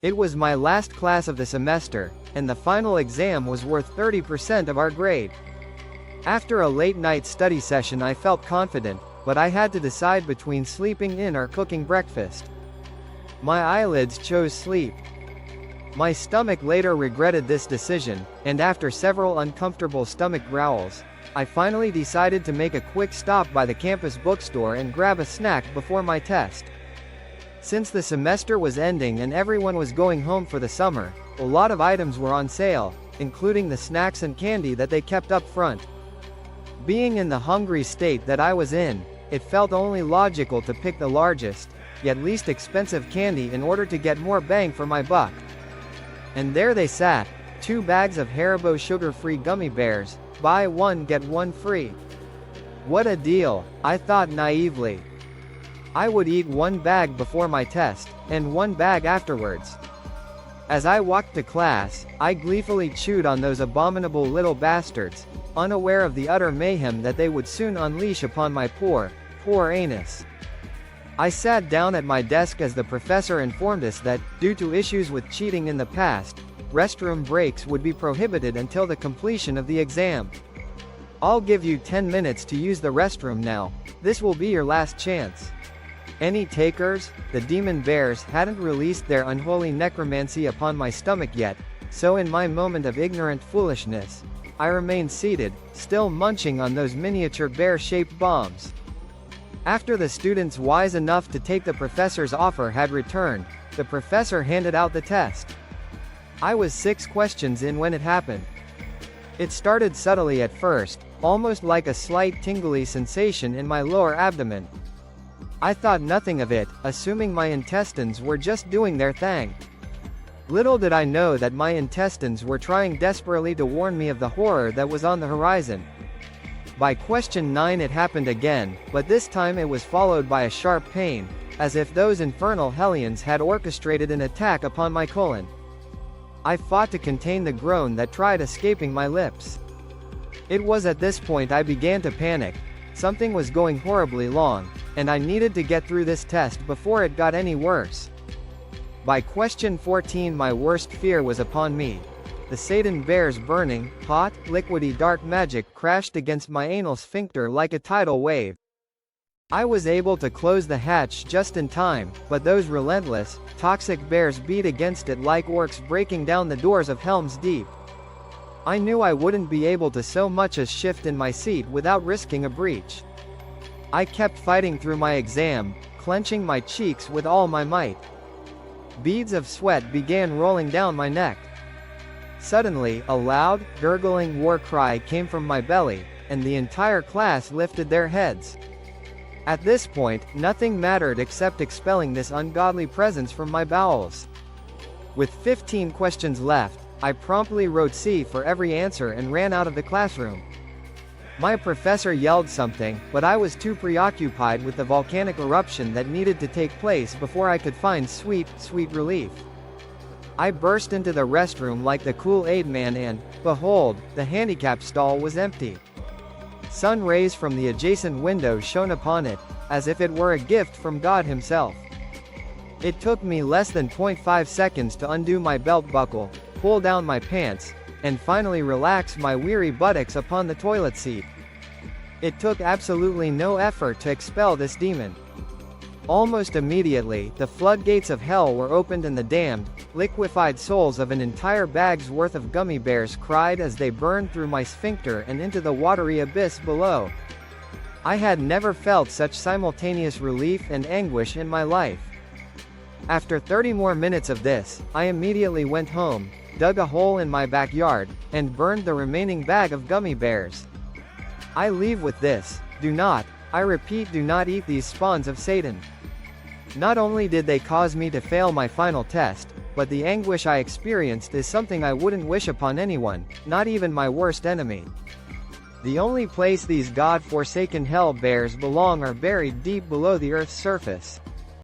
It was my last class of the semester, and the final exam was worth 30% of our grade. After a late-night study session I felt confident, but I had to decide between sleeping in or cooking breakfast. My eyelids chose sleep. My stomach later regretted this decision, and after several uncomfortable stomach growls, I finally decided to make a quick stop by the campus bookstore and grab a snack before my test. Since the semester was ending and everyone was going home for the summer, a lot of items were on sale, including the snacks and candy that they kept up front. Being in the hungry state that I was in, it felt only logical to pick the largest, yet least expensive candy in order to get more bang for my buck. And there they sat, 2 bags of Haribo sugar-free gummy bears, buy one get one free. What a deal, I thought naively. I would eat 1 bag before my test, and 1 bag afterwards. As I walked to class, I gleefully chewed on those abominable little bastards, unaware of the utter mayhem that they would soon unleash upon my poor anus. I sat down at my desk as the professor informed us that, due to issues with cheating in the past, restroom breaks would be prohibited until the completion of the exam. I'll give you 10 minutes to use the restroom now. This will be your last chance. Any takers? The demon bears hadn't released their unholy necromancy upon my stomach yet, so in my moment of ignorant foolishness, I remained seated, still munching on those miniature bear-shaped bombs. After the students wise enough to take the professor's offer had returned, the professor handed out the test. I was 6 questions in when it happened. It started subtly at first, almost like a slight tingly sensation in my lower abdomen. I thought nothing of it, assuming my intestines were just doing their thing. Little did I know that my intestines were trying desperately to warn me of the horror that was on the horizon. By question 9 it happened again, but this time it was followed by a sharp pain, as if those infernal hellions had orchestrated an attack upon my colon. I fought to contain the groan that tried escaping my lips. It was at this point I began to panic. Something was going horribly wrong, and I needed to get through this test before it got any worse. By question 14 my worst fear was upon me. The Satan bear's burning, hot, liquidy dark magic crashed against my anal sphincter like a tidal wave. I was able to close the hatch just in time, but those relentless, toxic bears beat against it like orcs breaking down the doors of Helm's Deep. I knew I wouldn't be able to so much as shift in my seat without risking a breach. I kept fighting through my exam, clenching my cheeks with all my might. Beads of sweat began rolling down my neck. Suddenly, a loud, gurgling war cry came from my belly, and the entire class lifted their heads. At this point, nothing mattered except expelling this ungodly presence from my bowels. With 15 questions left, I promptly wrote C for every answer and ran out of the classroom. My professor yelled something, but I was too preoccupied with the volcanic eruption that needed to take place before I could find sweet relief. I burst into the restroom like the Kool-Aid man and, behold, the handicap stall was empty. Sun rays from the adjacent window shone upon it, as if it were a gift from God himself. It took me less than 0.5 seconds to undo my belt buckle, pull down my pants, and finally relax my weary buttocks upon the toilet seat. It took absolutely no effort to expel this demon. Almost immediately, the floodgates of hell were opened and the damned, liquefied souls of an entire bag's worth of gummy bears cried as they burned through my sphincter and into the watery abyss below. I had never felt such simultaneous relief and anguish in my life. After 30 more minutes of this, I immediately went home, dug a hole in my backyard, and burned the remaining bag of gummy bears. I leave with this: do not, I repeat, do not eat these spawns of Satan. Not only did they cause me to fail my final test, but the anguish I experienced is something I wouldn't wish upon anyone, not even my worst enemy. The only place these God-forsaken hell bears belong are buried deep below the Earth's surface.